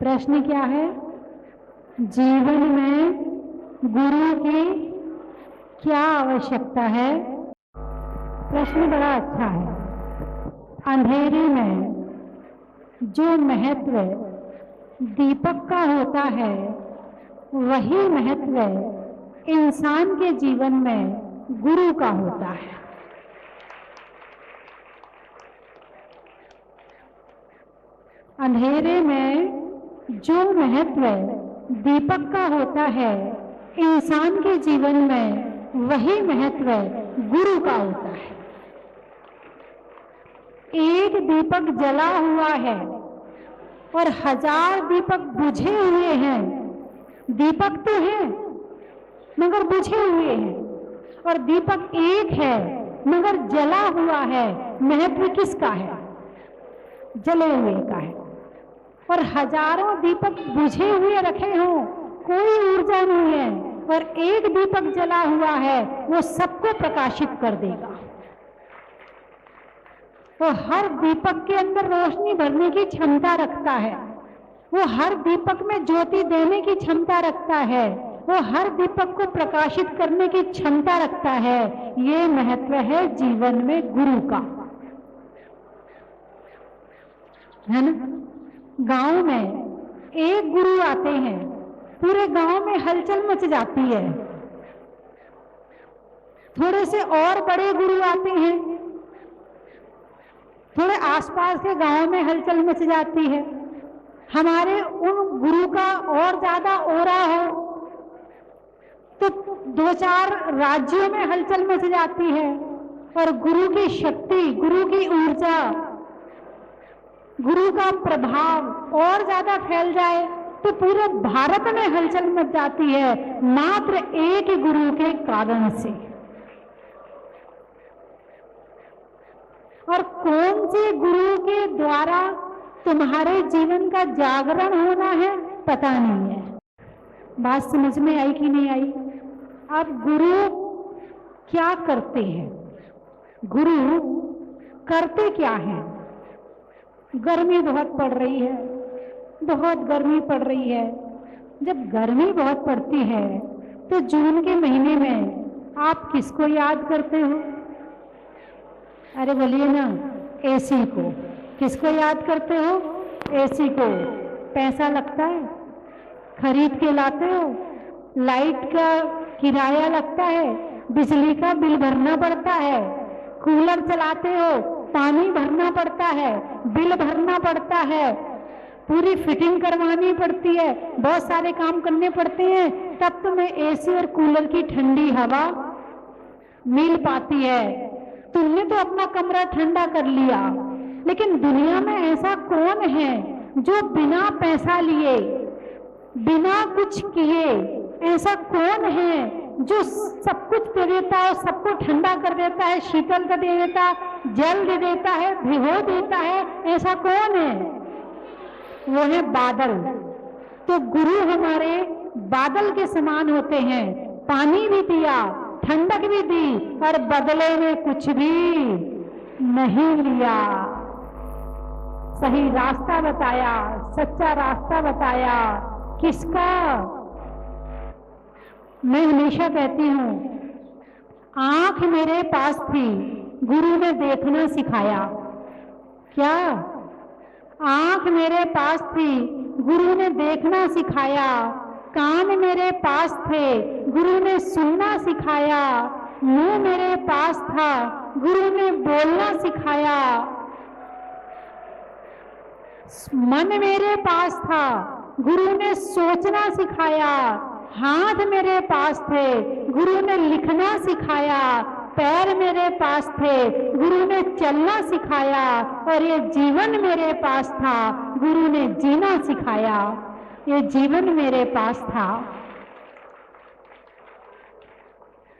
प्रश्न क्या है? जीवन में गुरु की क्या आवश्यकता है? प्रश्न बड़ा अच्छा है। अंधेरे में जो महत्व दीपक का होता है वही महत्व इंसान के जीवन में गुरु का होता है। अंधेरे में जो महत्व दीपक का होता है इंसान के जीवन में वही महत्व गुरु का होता है। एक दीपक जला हुआ है और 1000 दीपक बुझे हुए हैं। दीपक तो है मगर बुझे हुए हैं, और दीपक एक है मगर जला हुआ है। महत्व किसका है? जले हुए का है। और हजारों दीपक बुझे हुए रखे हों, कोई ऊर्जा नहीं है, और एक दीपक जला हुआ है, वो सबको प्रकाशित कर देगा। वो हर दीपक के अंदर रोशनी भरने की क्षमता रखता है। वो हर दीपक में ज्योति देने की क्षमता रखता है। वो हर दीपक को प्रकाशित करने की क्षमता रखता है। ये महत्व है जीवन में गुरु का, है ना? गांव में एक गुरु आते हैं, पूरे गांव में हलचल मच जाती है। थोड़े से और बड़े गुरु आते हैं, थोड़े आसपास के गांव में हलचल मच जाती है। हमारे उन गुरु का और ज्यादा ओरा हो तो 2-4 राज्यों में हलचल मच जाती है। और गुरु की शक्ति, गुरु की ऊर्जा, गुरु का प्रभाव और ज्यादा फैल जाए तो पूरे भारत में हलचल मच जाती है, मात्र एक गुरु के कारण से। और कौन से गुरु के द्वारा तुम्हारे जीवन का जागरण होना है पता नहीं है। बात समझ में आई कि नहीं आई? अब गुरु क्या करते हैं? गुरु करते क्या हैं? गर्मी बहुत पड़ रही है, बहुत गर्मी पड़ रही है। जब गर्मी बहुत पड़ती है तो जून के महीने में आप किसको याद करते हो? अरे बोलिए ना, एसी को। किसको याद करते हो? एसी को। पैसा लगता है, खरीद के लाते हो, लाइट का किराया लगता है, बिजली का बिल भरना पड़ता है, कूलर चलाते हो, पानी भरना पड़ता है, बिल भरना पड़ता है, पूरी फिटिंग करवानी पड़ती है, बहुत सारे काम करने पड़ते हैं, तब तुम्हें एसी और कूलर की ठंडी हवा मिल पाती है। तुमने तो अपना कमरा ठंडा कर लिया, लेकिन दुनिया में ऐसा कौन है जो बिना पैसा लिए, बिना कुछ किए, ऐसा कौन है जो सब कुछ दे देता है, सबको ठंडा कर देता है, शीतल कर दे देता है, जल दे देता है, भिगो देता है? ऐसा कौन है? वो है बादल। तो गुरु हमारे बादल के समान होते हैं। पानी भी दिया, ठंडक भी दी, और बदले में कुछ भी नहीं लिया। सही रास्ता बताया, सच्चा रास्ता बताया। किसका? मैं हमेशा कहती हूं, आंख मेरे पास थी, गुरु ने देखना सिखाया। क्या? आंख मेरे पास थी, गुरु ने देखना सिखाया। कान मेरे पास थे, गुरु ने सुनना सिखाया। मुंह मेरे पास था, गुरु ने बोलना सिखाया। मन मेरे पास था, गुरु ने सोचना सिखाया। हाथ मेरे पास थे, गुरु ने लिखना सिखाया। पैर मेरे पास थे, गुरु ने चलना सिखाया। और ये जीवन मेरे पास था, गुरु ने जीना सिखाया। ये जीवन मेरे पास था।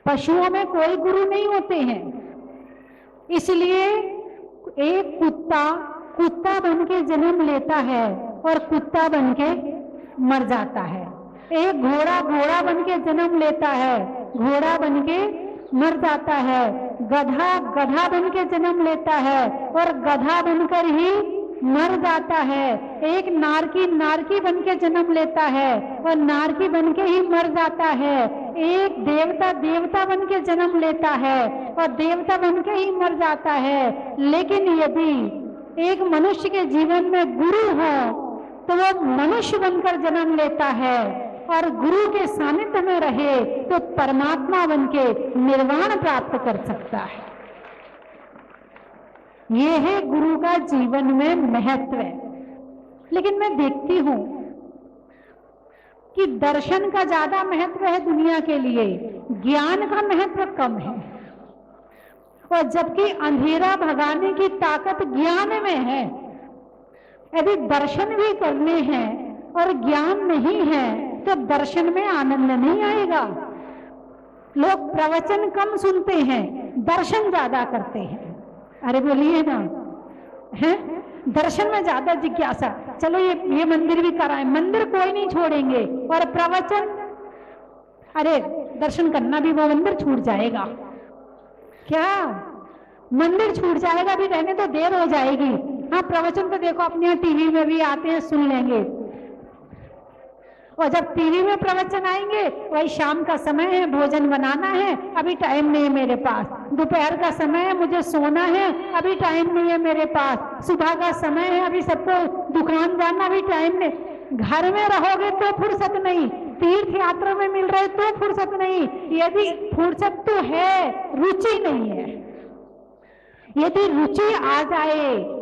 पशुओं में कोई गुरु नहीं होते हैं, इसलिए एक कुत्ता बन के जन्म लेता है और कुत्ता बन के मर जाता है। एक घोड़ा बन के जन्म लेता है, घोड़ा बन के मर जाता है। गधा बन के जन्म लेता है और गधा बनकर ही मर जाता है, एक नारकी बन के जन्म लेता है और नारकी बन के ही मर जाता है, एक देवता बन के जन्म लेता है और देवता बन के ही मर जाता है। लेकिन यदि एक मनुष्य के जीवन में गुरु हो तो वो मनुष्य बनकर जन्म लेता है और गुरु के सानिध्य में रहे तो परमात्मा बन के निर्वाण प्राप्त कर सकता है। ये है गुरु का जीवन में महत्व। लेकिन मैं देखती हूं कि दर्शन का ज्यादा महत्व है दुनिया के लिए, ज्ञान का महत्व कम है। और जबकि अंधेरा भगाने की ताकत ज्ञान में है। यदि दर्शन भी करने हैं और ज्ञान नहीं है तो दर्शन में आनंद नहीं आएगा। लोग प्रवचन कम सुनते हैं, दर्शन ज्यादा करते हैं। अरे बोलिए ना, है दर्शन में ज्यादा जिज्ञासा, चलो ये मंदिर भी कराएं, मंदिर कोई नहीं छोड़ेंगे। और प्रवचन, अरे दर्शन करना भी वो मंदिर छूट जाएगा। क्या मंदिर छूट जाएगा भी, रहने तो देर हो जाएगी। हाँ प्रवचन तो देखो अपने यहाँ टीवी में भी आते हैं, सुन लेंगे। और जब टीवी में प्रवचन आएंगे वही शाम का समय है, भोजन बनाना है, अभी टाइम नहीं है मेरे पास। दोपहर का समय है, मुझे सोना है, अभी टाइम नहीं है मेरे पास। सुबह का समय है, अभी सबको दुकान जाना, अभी टाइम नहीं। घर में रहोगे तो फुर्सत नहीं, तीर्थ यात्रा में मिल रहे तो फुर्सत नहीं। यदि फुर्सत तो है, रुचि नहीं है। यदि रुचि आ जाए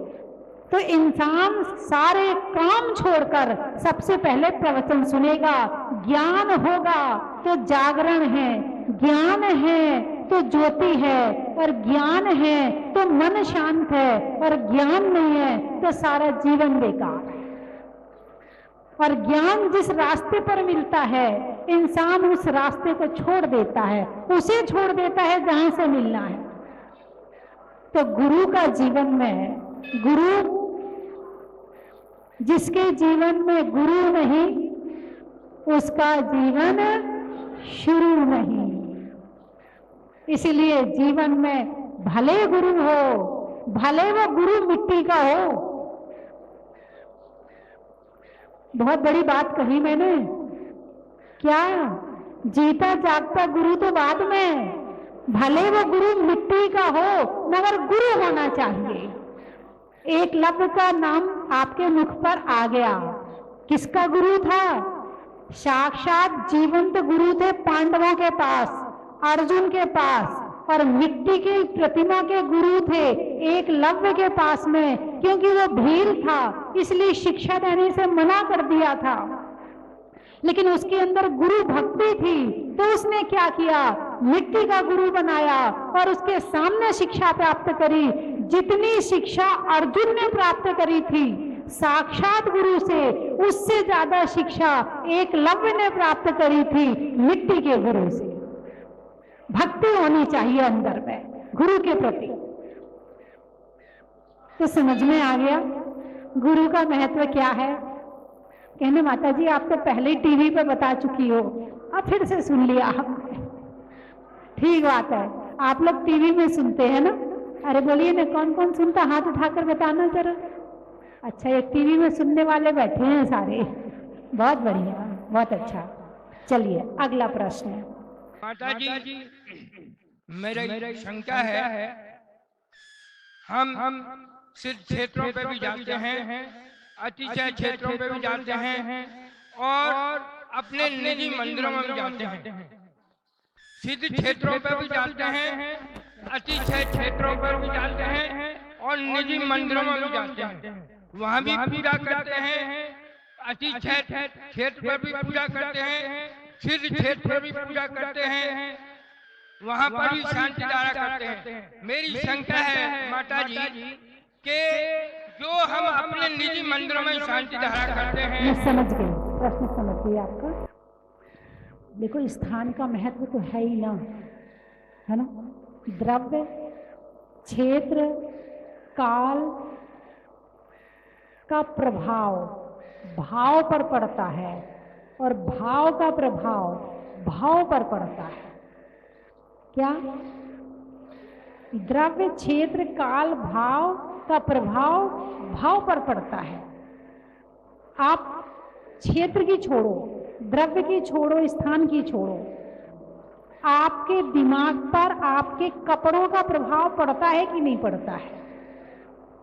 तो इंसान सारे काम छोड़कर सबसे पहले प्रवचन सुनेगा। ज्ञान होगा तो जागरण है, ज्ञान है तो ज्योति है, और ज्ञान है तो मन शांत है, और ज्ञान नहीं है तो सारा जीवन बेकार है। और ज्ञान जिस रास्ते पर मिलता है इंसान उस रास्ते को छोड़ देता है, उसे छोड़ देता है जहां से मिलना है। तो गुरु का जीवन में, गुरु जिसके जीवन में गुरु नहीं उसका जीवन शुरू नहीं। इसलिए जीवन में भले गुरु हो, भले वो गुरु मिट्टी का हो। बहुत बड़ी बात कही मैंने, क्या जीता जागता गुरु तो बाद में, भले वो गुरु मिट्टी का हो मगर गुरु होना चाहिए। एकलव्य का नाम आपके मुख पर आ गया, किसका गुरु था? साक्षात जीवंत गुरु थे पांडवों के पास, अर्जुन के पास, और मिट्टी की प्रतिमा के गुरु थे एकलव्य के पास में। क्योंकि वो भील था इसलिए शिक्षा देने से मना कर दिया था, लेकिन उसके अंदर गुरु भक्ति थी तो उसने क्या किया, मिट्टी का गुरु बनाया और उसके सामने शिक्षा प्राप्त करी। जितनी शिक्षा अर्जुन ने प्राप्त करी थी साक्षात गुरु से, उससे ज्यादा शिक्षा एकलव्य ने प्राप्त करी थी मिट्टी के गुरु से। भक्ति होनी चाहिए अंदर में गुरु के प्रति। तो समझ में आ गया गुरु का महत्व क्या है। कहने माता जी आप तो पहले टीवी पे बता चुकी हो, अब फिर से सुन लिया आपने। ठीक बात है, आप लोग टीवी में सुनते हैं ना। अरे बोलिए ना, कौन कौन सुनता, हाथ उठाकर बताना जरा। अच्छा, ये टीवी में सुनने वाले बैठे हैं सारे, बहुत बढ़िया, बहुत अच्छा। चलिए अगला प्रश्न है। माता जी मेरी शंका है, हम सिर्फ क्षेत्रों पे भी जाते हैं, अतिशय क्षेत्रों पे भी जाते हैं और अपने निजी मंदिरों में भी जाते हैं। सिद्ध क्षेत्रों पे भी जाते हैं, अतिशय क्षेत्रों पर भी जाते हैं और निजी मंदिरों में भी जाते हैं। वहाँ भी पूजा करते हैं, अतिशय क्षेत्र पर भी पूजा करते हैं, सिद्ध क्षेत्र पर भी पूजा करते हैं, वहाँ पर भी शांति धारा करते हैं। मेरी शंका है माता जी कि जो हम अपने निजी मंदिरों में शांति धारा करते हैं। मैं समझ गई, प्रश्न समझ गई आपका। देखो स्थान का महत्व तो है ही ना, है ना। द्रव्य, क्षेत्र, काल का प्रभाव भाव पर पड़ता है और भाव का प्रभाव भाव पर पड़ता है। क्या? द्रव्य, क्षेत्र, काल, भाव का प्रभाव भाव पर पड़ता है। आप क्षेत्र की छोड़ो, द्रव्य की छोड़ो, स्थान की छोड़ो, आपके दिमाग पर आपके कपड़ों का प्रभाव पड़ता है कि नहीं पड़ता है?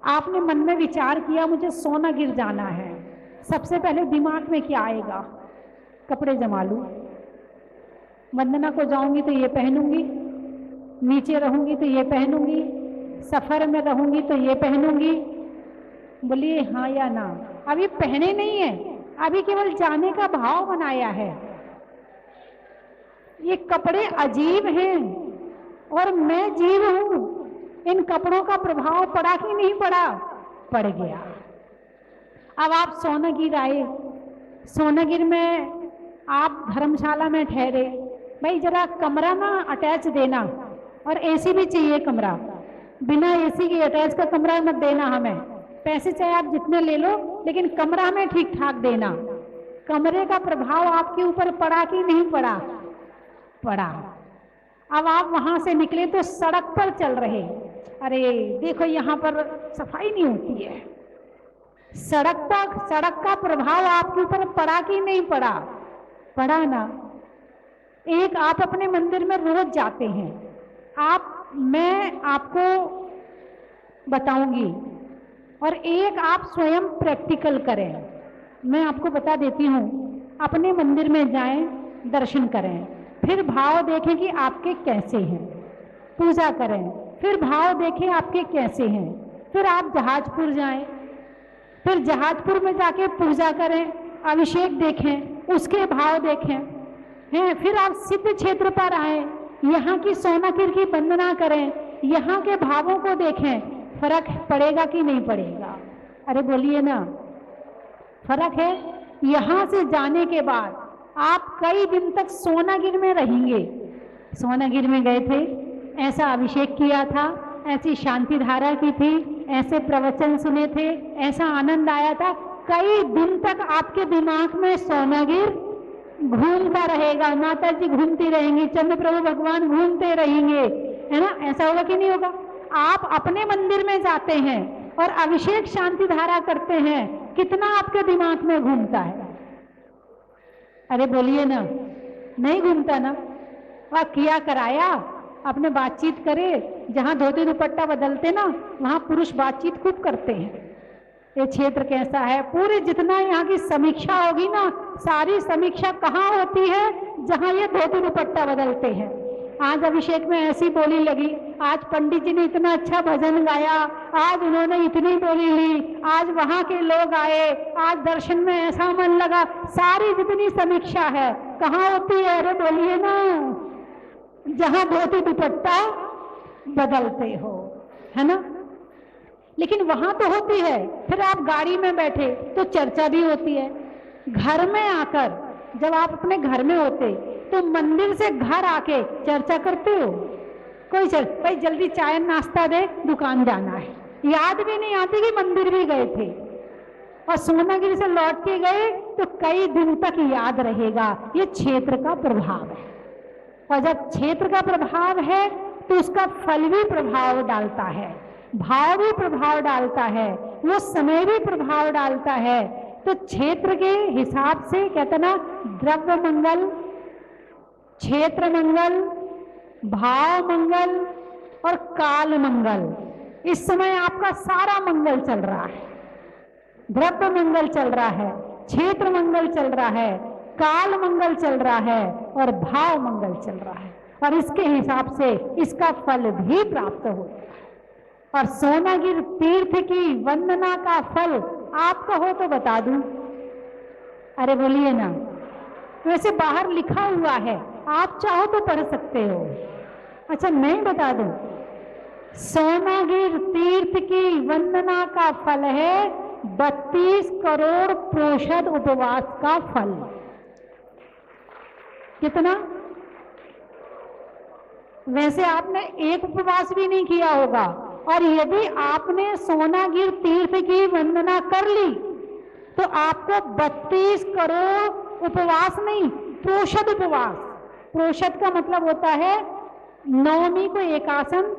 आपने मन में विचार किया मुझे सोनागिर जाना है, सबसे पहले दिमाग में क्या आएगा? कपड़े जमा लूं, वंदना को जाऊंगी तो ये पहनूंगी, नीचे रहूंगी तो ये पहनूंगी, सफर में रहूंगी तो ये पहनूंगी। बोलिए हाँ या ना? अभी पहने नहीं है, अभी केवल जाने का भाव बनाया है। ये कपड़े अजीब हैं और मैं जीव हूं, इन कपड़ों का प्रभाव पड़ा कि नहीं पड़ा? पड़ गया। अब आप सोनागिर आए, सोनागिर में आप धर्मशाला में ठहरे, भाई जरा कमरा ना अटैच देना, और एसी भी चाहिए कमरा, बिना एसी के अटैच का कमरा मत देना हमें, पैसे चाहे आप जितने ले लो लेकिन कमरा हमें ठीक ठाक देना। कमरे का प्रभाव आपके ऊपर पड़ा कि नहीं पड़ा? पड़ा। अब आप वहां से निकले तो सड़क पर चल रहे, अरे देखो यहाँ पर सफाई नहीं होती है, सड़क का प्रभाव आपके ऊपर पड़ा कि नहीं पड़ा? पड़ा ना। एक आप अपने मंदिर में रोज जाते हैं, मैं आपको बताऊंगी, और एक आप स्वयं प्रैक्टिकल करें। मैं आपको बता देती हूँ, अपने मंदिर में जाएं, दर्शन करें, फिर भाव देखें कि आपके कैसे हैं, पूजा करें, फिर भाव देखें आपके कैसे हैं, फिर आप जहाजपुर जाएं, फिर जहाजपुर में जाके पूजा करें, अभिषेक देखें, उसके भाव देखें, हैं, फिर आप सिद्ध क्षेत्र पर आए, यहाँ की सोनागिर की वंदना करें, यहाँ के भावों को देखें, फर्क पड़ेगा कि नहीं पड़ेगा? अरे बोलिए ना, फर्क है। यहाँ से जाने के बाद आप कई दिन तक सोनागिर में रहेंगे। सोनागिर में गए थे, ऐसा अभिषेक किया था, ऐसी शांति धारा की थी, ऐसे प्रवचन सुने थे, ऐसा आनंद आया था, कई दिन तक आपके दिमाग में सोनागिर घूमता रहेगा, माता जी घूमती रहेंगी, चंद्र प्रभु भगवान घूमते रहेंगे, है ना? ऐसा होगा कि नहीं होगा? आप अपने मंदिर में जाते हैं और अभिषेक शांति धारा करते हैं, कितना आपके दिमाग में घूमता है? अरे बोलिए ना, नहीं घूमता ना? वह किया कराया, अपने बातचीत करे, जहां धोती दुपट्टा बदलते ना वहां पुरुष बातचीत खूब करते हैं, ये क्षेत्र कैसा है, पूरे जितना यहाँ की समीक्षा होगी ना, सारी समीक्षा कहाँ होती है? जहां ये धोती दुपट्टा बदलते हैं। आज अभिषेक में ऐसी बोली लगी, आज पंडित जी ने इतना अच्छा भजन गाया, आज उन्होंने इतनी बोली ली, आज वहां के लोग आए, आज दर्शन में ऐसा मन लगा, सारी जितनी समीक्षा है कहाँ होती है? अरे बोलिए ना, जहां धोती दुपट्टा बदलते हो, है ना? लेकिन वहां तो होती है। फिर आप गाड़ी में बैठे तो चर्चा भी होती है। घर में आकर जब आप अपने घर में होते तो मंदिर से घर आके चर्चा करते हो? कोई भाई जल्दी चाय नाश्ता दे, दुकान जाना है, याद भी नहीं आती कि मंदिर भी गए थे। और सोनागिर से लौट के गए तो कई दिन तक याद रहेगा। ये क्षेत्र का प्रभाव है, और जब क्षेत्र का प्रभाव है तो उसका फल भी प्रभाव डालता है, भाव भी प्रभाव डालता है, वो समय भी प्रभाव डालता है। तो क्षेत्र के हिसाब से कहते ना, द्रव्य मंगल, क्षेत्र मंगल, भाव मंगल और काल मंगल, इस समय आपका सारा मंगल चल रहा है। द्रव्य मंगल चल रहा है, क्षेत्र मंगल चल रहा है, काल मंगल चल रहा है और भाव मंगल चल रहा है, और इसके हिसाब से इसका फल भी प्राप्त होता है। और सोनागिर तीर्थ की वंदना का फल आप कहो तो बता दूं? अरे बोलिए ना, वैसे बाहर लिखा हुआ है, आप चाहो तो पढ़ सकते हो। अच्छा मैं बता दूं, सोनागिर तीर्थ की वंदना का फल है 32 करोड़ प्रोषद उपवास का फल। कितना? वैसे आपने एक उपवास भी नहीं किया होगा, और यदि आपने सोनागिर तीर्थ की वंदना कर ली तो आपको 32 करोड़ उपवास नहीं, प्रोषद उपवास। प्रोषद का मतलब होता है नवमी को एकासन,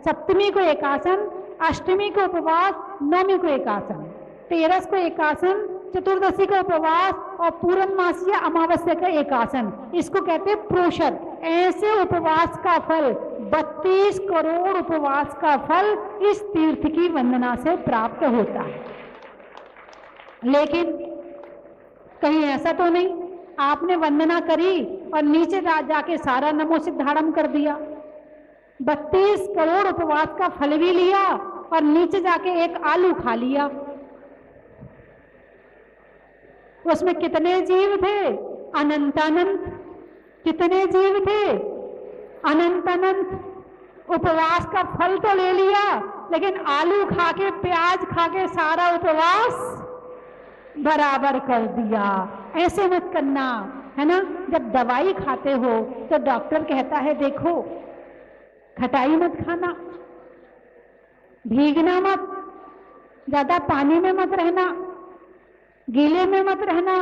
सप्तमी को एकासन, अष्टमी को उपवास, नवमी को एकासन, 13 को एकासन, चतुर्दशी का उपवास और पूर्णमासी या अमावस्या का एकासन, इसको कहते हैं प्रोषद। ऐसे उपवास का फल 32 करोड़ उपवास का फल इस तीर्थ की वंदना से प्राप्त होता है। लेकिन कहीं ऐसा तो नहीं आपने वंदना करी और नीचे जाके सारा नमो सिद्धाड़म कर दिया। 32 करोड़ उपवास का फल भी लिया और नीचे जाके एक आलू खा लिया। उसमें कितने जीव थे? अनंत अनंत। कितने जीव थे? अनंत अनंत। उपवास का फल तो ले लिया, लेकिन आलू खा के, प्याज खा के सारा उपवास बराबर कर दिया। ऐसे मत करना, है ना। जब दवाई खाते हो तो डॉक्टर कहता है देखो खटाई मत खाना, भीगना मत, ज्यादा पानी में मत रहना, गीले में मत रहना,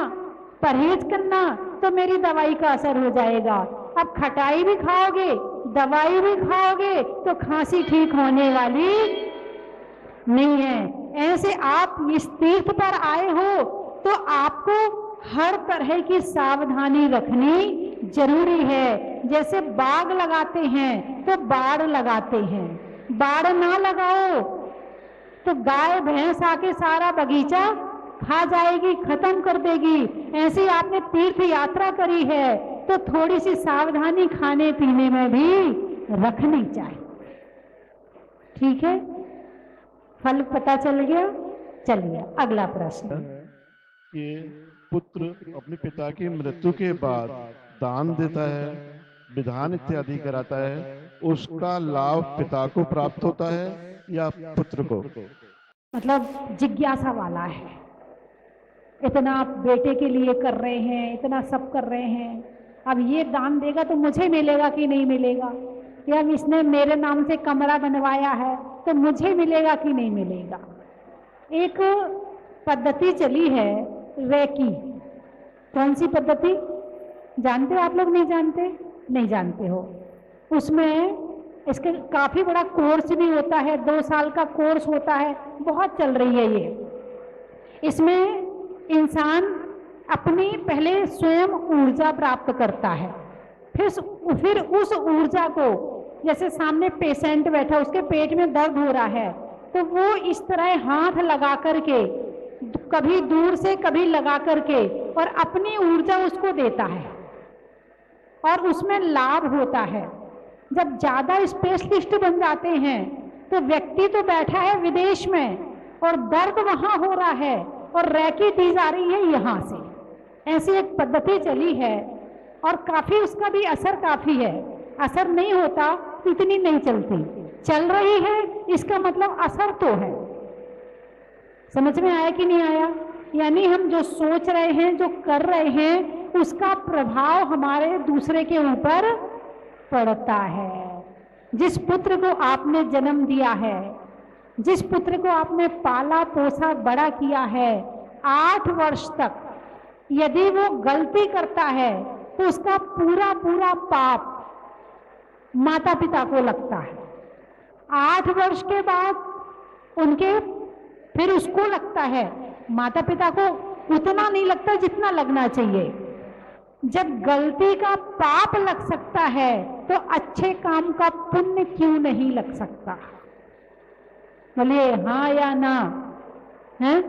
परहेज करना, तो मेरी दवाई का असर हो जाएगा। अब खटाई भी खाओगे, दवाई भी खाओगे तो खांसी ठीक होने वाली नहीं है। ऐसे आप इस तीर्थ पर आए हो तो आपको हर तरह की सावधानी रखनी जरूरी है। जैसे बाग लगाते हैं तो बाड़ लगाते हैं, बाड़ ना लगाओ तो गाय भैंस आके सारा बगीचा खा जाएगी, खत्म कर देगी। ऐसी आपने तीर्थ यात्रा करी है तो थोड़ी सी सावधानी खाने पीने में भी रखनी चाहिए। ठीक है, फल पता चल गया। चलिए अगला प्रश्न। कि पुत्र अपने पिता की मृत्यु के बाद दान देता है, विधान इत्यादि कराता है, उसका लाभ पिता को प्राप्त होता है या पुत्र को? मतलब जिज्ञासा वाला है, इतना आप बेटे के लिए कर रहे हैं, इतना सब कर रहे हैं, अब ये दान देगा तो मुझे मिलेगा कि नहीं मिलेगा, या इसने मेरे नाम से कमरा बनवाया है तो मुझे मिलेगा कि नहीं मिलेगा। एक पद्धति चली है रेकी। कौन सी पद्धति जानते हो आप लोग? नहीं जानते? नहीं जानते हो। उसमें इसके काफी बड़ा कोर्स भी होता है, 2 साल का कोर्स होता है, बहुत चल रही है ये। इसमें इंसान अपनी पहले स्वयं ऊर्जा प्राप्त करता है, फिर उस ऊर्जा को, जैसे सामने पेशेंट बैठा, उसके पेट में दर्द हो रहा है तो वो इस तरह हाथ लगा करके, कभी दूर से कभी लगा करके, और अपनी ऊर्जा उसको देता है और उसमें लाभ होता है। जब ज्यादा स्पेशलिस्ट बन जाते हैं तो व्यक्ति तो बैठा है विदेश में और दर्द वहां हो रहा है और रेकी दी जा रही है यहाँ से। ऐसी एक पद्धति चली है और काफी उसका भी असर काफी है। असर नहीं होता तो इतनी नहीं चलती, चल रही है इसका मतलब असर तो है। समझ में आया कि नहीं आया? यानी हम जो सोच रहे हैं, जो कर रहे हैं, उसका प्रभाव हमारे दूसरे के ऊपर पड़ता है। जिस पुत्र को आपने जन्म दिया है, जिस पुत्र को आपने पाला पोसा बड़ा किया है, 8 वर्ष तक यदि वो गलती करता है तो उसका पूरा पूरा पाप माता पिता को लगता है। 8 वर्ष के बाद उनके फिर उसको लगता है, माता पिता को उतना नहीं लगता जितना लगना चाहिए। जब गलती का पाप लग सकता है तो अच्छे काम का पुण्य क्यों नहीं लग सकता? बोलिए हाँ या ना? है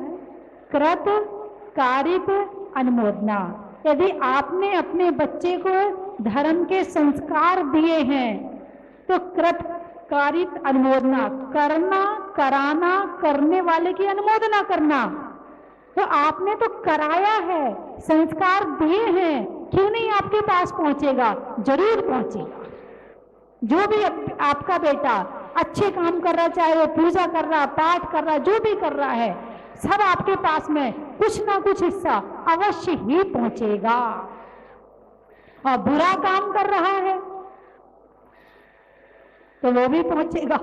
कृत कारित अनुमोदना। यदि आपने अपने बच्चे को धर्म के संस्कार दिए हैं तो कृत कारित अनुमोदना करना, कराना, करने वाले की अनुमोदना करना। तो आपने तो कराया है, संस्कार दिए हैं, क्यों नहीं आपके पास पहुंचेगा? जरूर पहुंचेगा। जो भी आपका बेटा अच्छे काम कर रहा, चाहे वो पूजा कर रहा, पाठ कर रहा, जो भी कर रहा है, सब आपके पास में कुछ ना कुछ हिस्सा अवश्य ही पहुंचेगा। और बुरा काम कर रहा है तो वो भी पहुंचेगा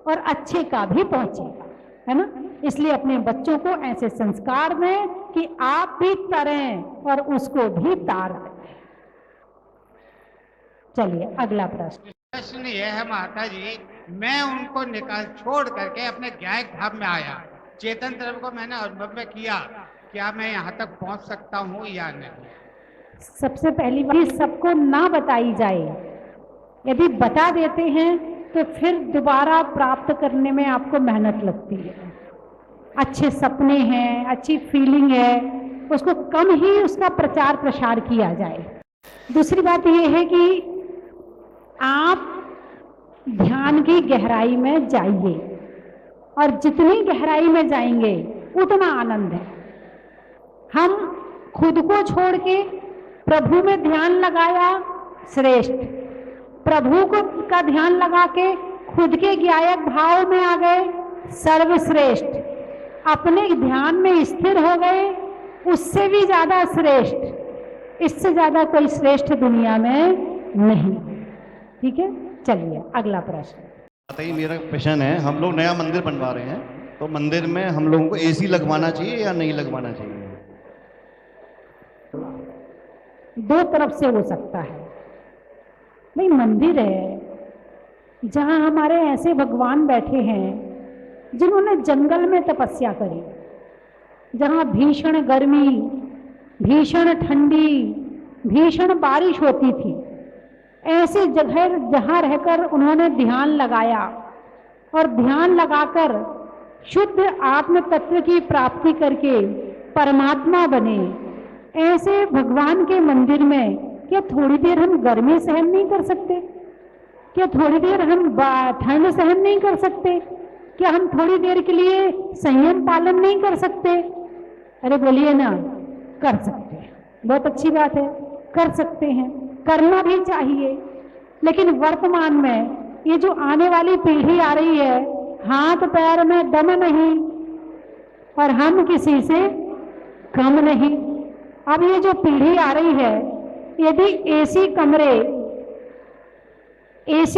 और अच्छे का भी पहुंचेगा, है ना। इसलिए अपने बच्चों को ऐसे संस्कार दें कि आप भी तरें और उसको भी तारें। चलिए अगला प्रश्न। प्रश्न यह है माता जी मैं उनको निकाल छोड़ करके अपने ज्ञायक धाम में आया। चेतन तरफ को मैंने अनुभव में किया, क्या मैं यहाँ तक पहुँच सकता हूँ या नहीं। सबसे पहली बात सबको ना बताई जाए। यदि बता देते हैं तो फिर दोबारा प्राप्त करने में आपको मेहनत लगती है। अच्छे सपने हैं, अच्छी फीलिंग है, उसको कम ही उसका प्रचार प्रसार किया जाए। दूसरी बात यह है कि आप ध्यान की गहराई में जाइए और जितनी गहराई में जाएंगे उतना आनंद है। हम खुद को छोड़ के प्रभु में ध्यान लगाया श्रेष्ठ, प्रभु को का ध्यान लगा के खुद के ज्ञायक भाव में आ गए सर्वश्रेष्ठ, अपने ध्यान में स्थिर हो गए उससे भी ज्यादा श्रेष्ठ। इससे ज्यादा कोई श्रेष्ठ दुनिया में नहीं। ठीक है, चलिए अगला प्रश्न। ये मेरा प्रश्न है, हम लोग नया मंदिर बनवा रहे हैं, तो मंदिर में हम लोगों को एसी लगवाना चाहिए या नहीं लगवाना चाहिए? दो तरफ से हो सकता है। नहीं, मंदिर है जहां हमारे ऐसे भगवान बैठे हैं जिन्होंने जंगल में तपस्या करी, जहां भीषण गर्मी, भीषण ठंडी, भीषण बारिश होती थी, ऐसी जगह जहां रहकर उन्होंने ध्यान लगाया और ध्यान लगाकर शुद्ध आत्म तत्व की प्राप्ति करके परमात्मा बने, ऐसे भगवान के मंदिर में क्या थोड़ी देर हम गर्मी सहन नहीं कर सकते? क्या थोड़ी देर हम ठंड सहन नहीं कर सकते? क्या हम थोड़ी देर के लिए संयम पालन नहीं कर सकते? अरे बोलिए ना, कर सकते हैं। बहुत अच्छी बात है, कर सकते हैं, करना भी चाहिए। लेकिन वर्तमान में ये जो आने वाली पीढ़ी आ रही है, हाथ पैर में दम नहीं और हम किसी से कम नहीं। अब ये जो पीढ़ी आ रही है, यदि एसी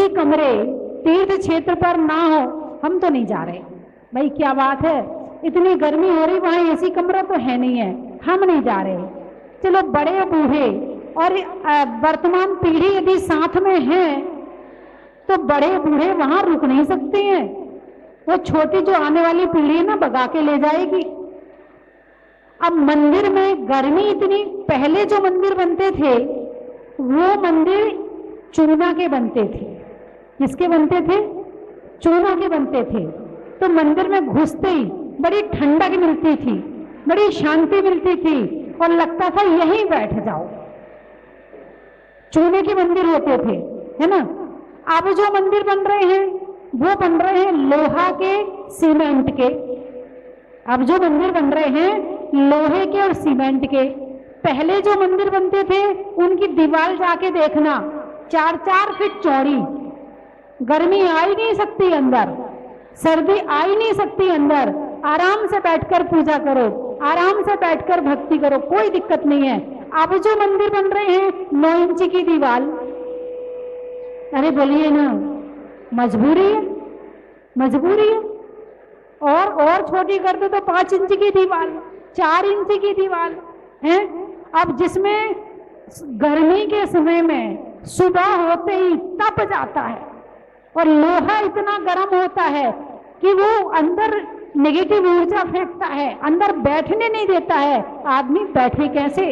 कमरे तीर्थ क्षेत्र पर ना हो, हम तो नहीं जा रहे। भाई क्या बात है, इतनी गर्मी हो रही, वहां एसी कमरा तो है नहीं है, हम नहीं जा रहे। चलो बड़े बूढ़े और वर्तमान पीढ़ी यदि साथ में है तो बड़े बूढ़े वहां रुक नहीं सकते हैं। वो छोटी जो आने वाली पीढ़ी है ना, भगा के ले जाएगी। अब मंदिर में गर्मी इतनी, पहले जो मंदिर बनते थे वो मंदिर चूना के बनते थे। किसके बनते थे? चूना के बनते थे। तो मंदिर में घुसते ही बड़ी ठंडक मिलती थी, बड़ी शांति मिलती थी और लगता था यहीं बैठ जाओ। चूने के मंदिर होते थे, है ना। अब जो मंदिर बन रहे हैं वो बन रहे हैं लोहा के, सीमेंट के। अब जो मंदिर बन रहे हैं लोहे के और सीमेंट के। पहले जो मंदिर बनते थे उनकी दीवार जाके देखना 4-4 फीट चौड़ी, गर्मी आ ही नहीं सकती अंदर, सर्दी आ ही नहीं सकती अंदर। आराम से बैठकर पूजा करो, आराम से बैठकर भक्ति करो, कोई दिक्कत नहीं है। अब जो मंदिर बन रहे हैं 9 इंच की दीवार, अरे बोलिए ना, मजबूरी है, मजबूरी है। और छोटी कर दो तो 5 इंच की दीवार, 4 इंच की दीवार है। अब जिसमें गर्मी के समय में सुबह होते ही तप जाता है और लोहा इतना गर्म होता है कि वो अंदर नेगेटिव ऊर्जा फेंकता है, अंदर बैठने नहीं देता है। आदमी बैठे कैसे?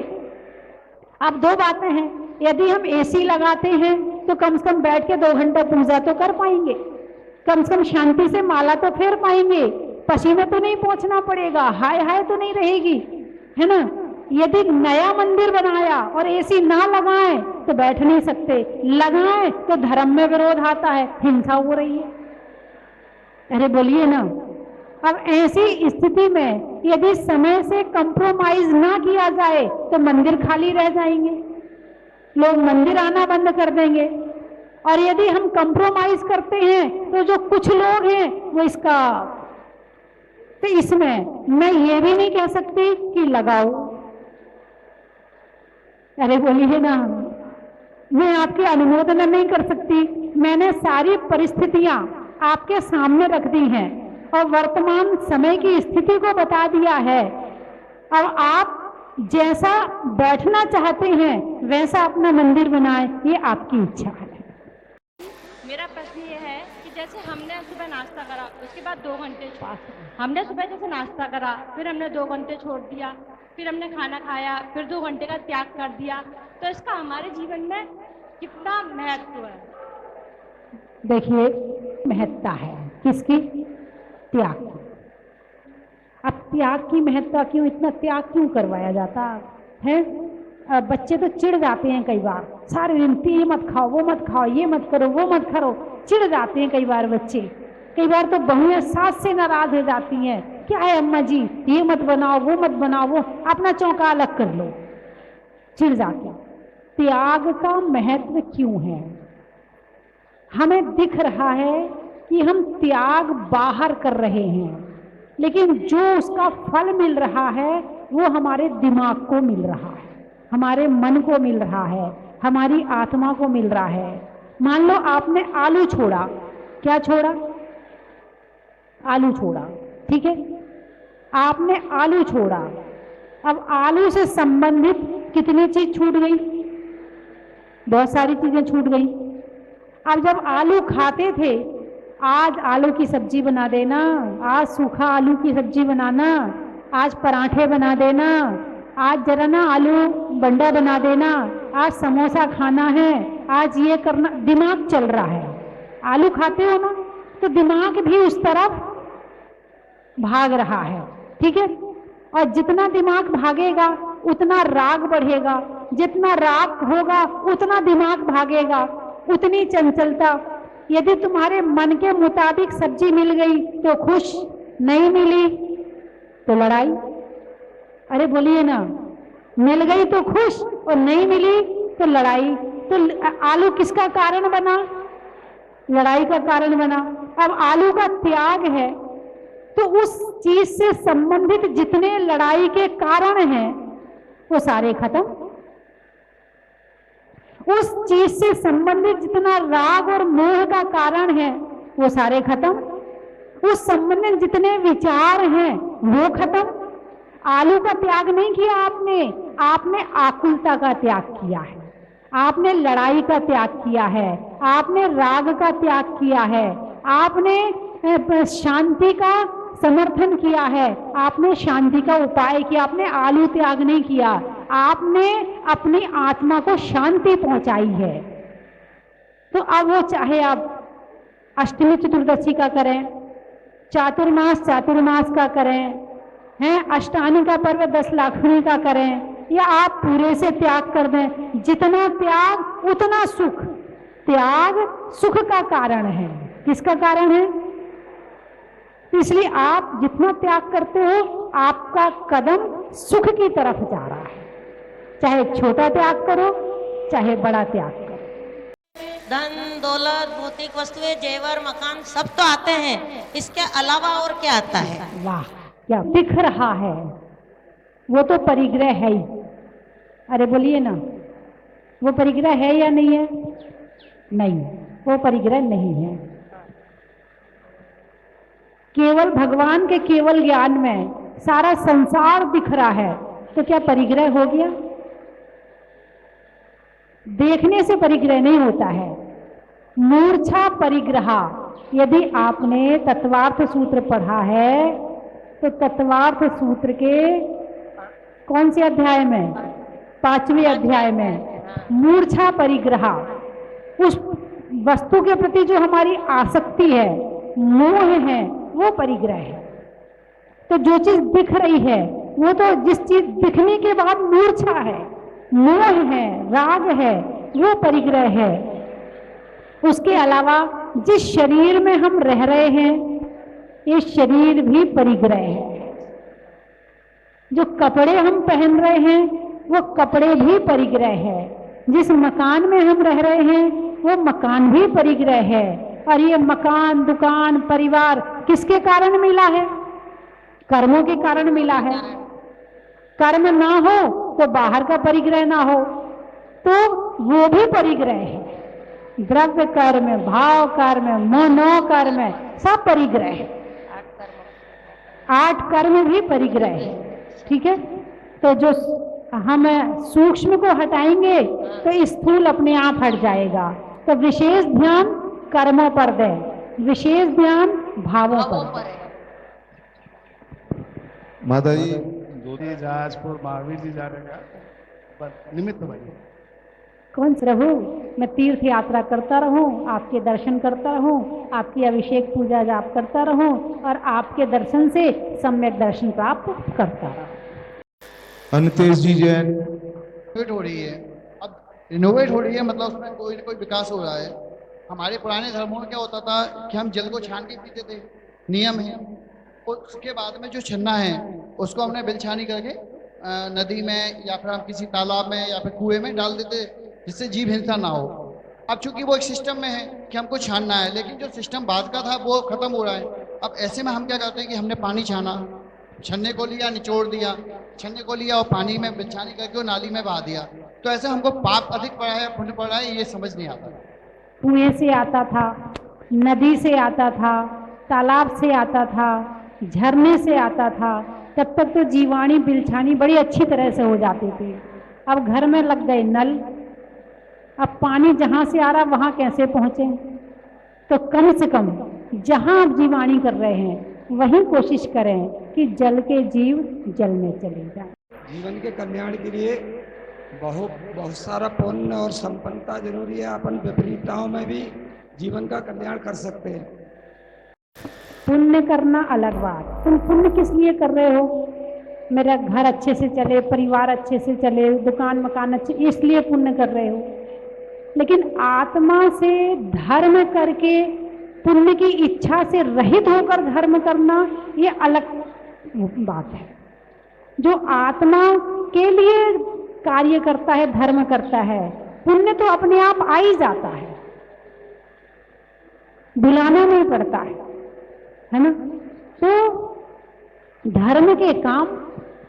अब 2 बातें हैं, यदि हम एसी लगाते हैं तो कम से कम बैठ के 2 घंटे पूजा तो कर पाएंगे, कम से कम शांति से माला तो फेर पाएंगे, पसीना तो नहीं पहुंचना पड़ेगा, हाय हाय तो नहीं रहेगी, है ना। यदि नया मंदिर बनाया और एसी ना लगाए तो बैठ नहीं सकते, लगाए तो धर्म में विरोध आता है, हिंसा हो रही है। अरे बोलिए ना। अब ऐसी स्थिति में यदि समय से कंप्रोमाइज ना किया जाए तो मंदिर खाली रह जाएंगे, लोग मंदिर आना बंद कर देंगे। और यदि हम कंप्रोमाइज करते हैं तो जो कुछ लोग हैं वो इसका, तो इसमें मैं ये भी नहीं कह सकती कि लगाओ। अरे बोलिए ना, मैं आपकी अनुमोदन नहीं कर सकती। मैंने सारी परिस्थितियां आपके सामने रख दी हैं और वर्तमान समय की स्थिति को बता दिया है। अब आप जैसा बैठना चाहते हैं वैसा अपना मंदिर बनाएं, ये आपकी इच्छा है। मेरा प्रश्न ये है कि जैसे हमने सुबह नाश्ता करा, उसके बाद 2 घंटे हमने सुबह जैसे नाश्ता करा, फिर हमने 2 घंटे छोड़ दिया, फिर हमने खाना खाया, फिर 2 घंटे का त्याग कर दिया, तो इसका हमारे जीवन में कितना महत्व है? देखिए, महत्ता है किसकी? त्याग की। अब त्याग की महत्ता क्यों, इतना त्याग क्यों करवाया जाता है? बच्चे तो चिढ़ जाते हैं कई बार, सारे दिन ये मत खाओ, वो मत खाओ, ये मत करो, वो मत करो, चिढ़ जाते हैं कई बार बच्चे। कई बार तो बहुएं सास से नाराज हो जाती हैं, क्या है अम्मा जी, ये मत बनाओ, वो मत बनाओ, वो अपना चौका अलग कर लो, चिढ़ जाते हैं। त्याग का महत्व क्यों है? हमें दिख रहा है कि हम त्याग बाहर कर रहे हैं, लेकिन जो उसका फल मिल रहा है वो हमारे दिमाग को मिल रहा है, हमारे मन को मिल रहा है, हमारी आत्मा को मिल रहा है। मान लो आपने आलू छोड़ा, क्या छोड़ा? आलू छोड़ा, ठीक है, आपने आलू छोड़ा। अब आलू से संबंधित कितनी चीज छूट गई? बहुत सारी चीजें छूट गई। अब जब आलू खाते थे, आज आलू की सब्जी बना देना, आज सूखा आलू की सब्जी बनाना, आज पराठे बना देना, आज जरा ना आलू बंडा बना देना, आज समोसा खाना है, आज ये करना, दिमाग चल रहा है। आलू खाते हो ना, तो दिमाग भी उस तरफ भाग रहा है, ठीक है। और जितना दिमाग भागेगा उतना राग बढ़ेगा, जितना राग होगा उतना दिमाग भागेगा, उतनी चंचलता। यदि तुम्हारे मन के मुताबिक सब्जी मिल गई तो खुश, नहीं मिली तो लड़ाई। अरे बोलिए ना, मिल गई तो खुश और नहीं मिली तो लड़ाई। तो आलू किसका कारण बना? लड़ाई का कारण बना। अब आलू का त्याग है तो उस चीज से संबंधित जितने लड़ाई के कारण हैं वो सारे खत्म। उस चीज से संबंधित जितना राग और मोह का कारण है वो सारे खत्म। उस संबंधित जितने विचार हैं वो खत्म। आलू का त्याग नहीं किया आपने, आपने आकुलता का त्याग किया है, आपने लड़ाई का त्याग किया है, आपने राग का त्याग किया है, आपने शांति का समर्थन किया है, आपने शांति का उपाय किया। आपने आलू त्याग नहीं किया, आपने अपनी आत्मा को शांति पहुंचाई है। तो अब वो चाहे आप अष्टमी चतुर्दशी का करें, चातुर्मास का करें, हैं अष्टानी का पर्व 10 लाखनी का करें, या आप पूरे से त्याग कर दें। जितना त्याग उतना सुख। त्याग सुख का कारण है। किसका कारण है? इसलिए आप जितना त्याग करते हो आपका कदम सुख की तरफ जा रहा है। चाहे छोटा त्याग करो चाहे बड़ा त्याग करो। धन दौलत भौतिक वस्तुएं जेवर मकान सब तो आते हैं, इसके अलावा और क्या आता है? वाह, क्या दिख रहा है वो तो परिग्रह है ही। अरे बोलिए ना, वो परिग्रह है या नहीं है? नहीं, वो परिग्रह नहीं है। केवल भगवान के केवल ज्ञान में सारा संसार दिख रहा है तो क्या परिग्रह हो गया? देखने से परिग्रह नहीं होता है। मूर्छा परिग्रह। यदि आपने तत्वार्थ सूत्र पढ़ा है तो तत्वार्थ सूत्र के कौन से अध्याय में? 5वें अध्याय में मूर्छा परिग्रह। उस वस्तु के प्रति जो हमारी आसक्ति है, मोह है, वो परिग्रह है। तो जो चीज दिख रही है वो तो जिस चीज दिखने के बाद मूर्छा है, मोह है, राग है, वो परिग्रह है। उसके अलावा जिस शरीर में हम रह रहे हैं ये शरीर भी परिग्रह है। जो कपड़े हम पहन रहे हैं वो कपड़े भी परिग्रह है। जिस मकान में हम रह रहे हैं वो मकान भी परिग्रह है। और ये मकान, दुकान, परिवार किसके कारण मिला है? कर्मों के कारण मिला है। कर्म ना हो तो बाहर का परिग्रह ना हो तो वो भी परिग्रह है। द्रव्य कर्म, भाव कर्म, मनो कर्म, सब परिग्रह है। 8 कर्म भी परिग्रह है। ठीक है, तो जो हम सूक्ष्म को हटाएंगे तो स्थूल अपने आप हट जाएगा। तो विशेष ध्यान कर्मों पर दें। विशेष ध्यान भावों भावों पर। पर है। माता जी धोती जहाजपुर महावीर जी जाने का निमित्त बने। कौन से प्रभु, मैं तीर्थ यात्रा करता रहूं, आपके दर्शन करता रहूं, आपकी अभिषेक पूजा जाप करता रहूं और आपके दर्शन से सम्यक दर्शन प्राप्त करता रहूं। अनतेज जी जैन। रिनोवेट हो रही है, अब रिनोवेट हो रही है मतलब उसमें कोई ना कोई विकास हो रहा है। हमारे पुराने धर्मों में क्या होता था कि हम जल को छान के पीते थे, नियम है। उसके बाद में जो छन्ना है उसको हमने बिलछानी करके नदी में या फिर हम किसी तालाब में या फिर कुएं में डाल देते, जिससे जीव हिंसा ना हो। अब चूंकि वो एक सिस्टम में है कि हमको छानना है, लेकिन जो सिस्टम बाद का था वो खत्म हो रहा है। अब ऐसे में हम क्या करते हैं कि हमने पानी छाना, छन्ने को लिया, निचोड़ दिया, छन्ने को लिया और पानी में बिलछानी करके वो नाली में बहा दिया। तो ऐसे हमको पाप अधिक पड़ा है, पुण्य पड़ा है, ये समझ नहीं आता। कुएं से आता था, नदी से आता था, तालाब से आता था, झरने से आता था, तब तक तो जीवाणी बिलछानी बड़ी अच्छी तरह से हो जाती थी। अब घर में लग गए नल, अब पानी जहाँ से आ रहा वहाँ कैसे पहुँचे? तो कम से कम जहाँ आप जीवाणी कर रहे हैं वहीं कोशिश करें कि जल के जीव जल में चले जाएं। जीवन के कल्याण के लिए बहुत सारा पुण्य और संपन्नता जरूरी है। अपन विपरीतताओं में भी जीवन का कल्याण कर सकते हैं। पुण्य करना अलग बात, तुम पुण्य किस लिए कर रहे हो? मेरा घर अच्छे से चले, परिवार अच्छे से चले, दुकान मकान अच्छे, इसलिए पुण्य कर रहे हो। लेकिन आत्मा से धर्म करके पुण्य की इच्छा से रहित होकर धर्म करना ये अलग बात है। जो आत्मा के लिए कार्य करता है, धर्म करता है, पुण्य तो अपने आप आ ही जाता है, बुलाना नहीं पड़ता है ना? तो धर्म के काम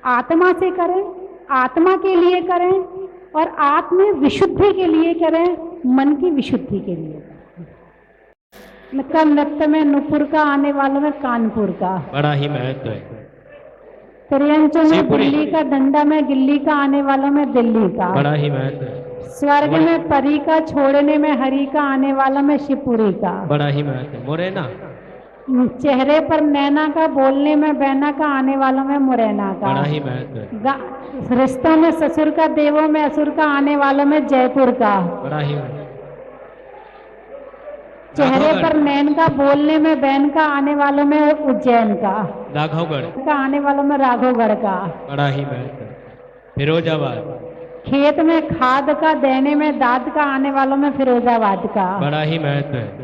आत्मा से करें, आत्मा के लिए करें और आत्म विशुद्धि के लिए करें, मन की विशुद्धि के लिए करें। कल नृत्य में नूपुर का, आने वालों में कानपुर का, बड़ा ही महत्व है। त्रियंचों में दिल्ली का, डंडा में गिल्ली का, आने वालों में दिल्ली का, बड़ा ही महत्व है। स्वर्ग में परी का, छोड़ने में हरि का, आने वालों में शिवपुरी का, बड़ा ही महत्व है। मोरेना, चेहरे पर नैना का, बोलने में बैना का, आने वालों में मुरैना का, बड़ा ही महत्व है। रिश्तों में ससुर का, देवों में असुर का, आने वालों में जयपुर का, बड़ा ही महत्व। चेहरे पर नैन का, बोलने में बैन का, आने वालों में उज्जैन का, राघवगढ़ का, आने वालों में राघवगढ़ का, बड़ा ही महत्व। फिरोजाबाद, खेत में खाद का, देने में दाद का, आने वालों में फिरोजाबाद का, बड़ा ही महत्व है।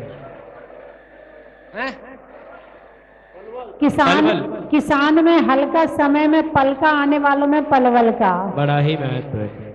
किसान में हल का, समय में पल का, आने वालों में पलवल का, बड़ा ही महत्व है।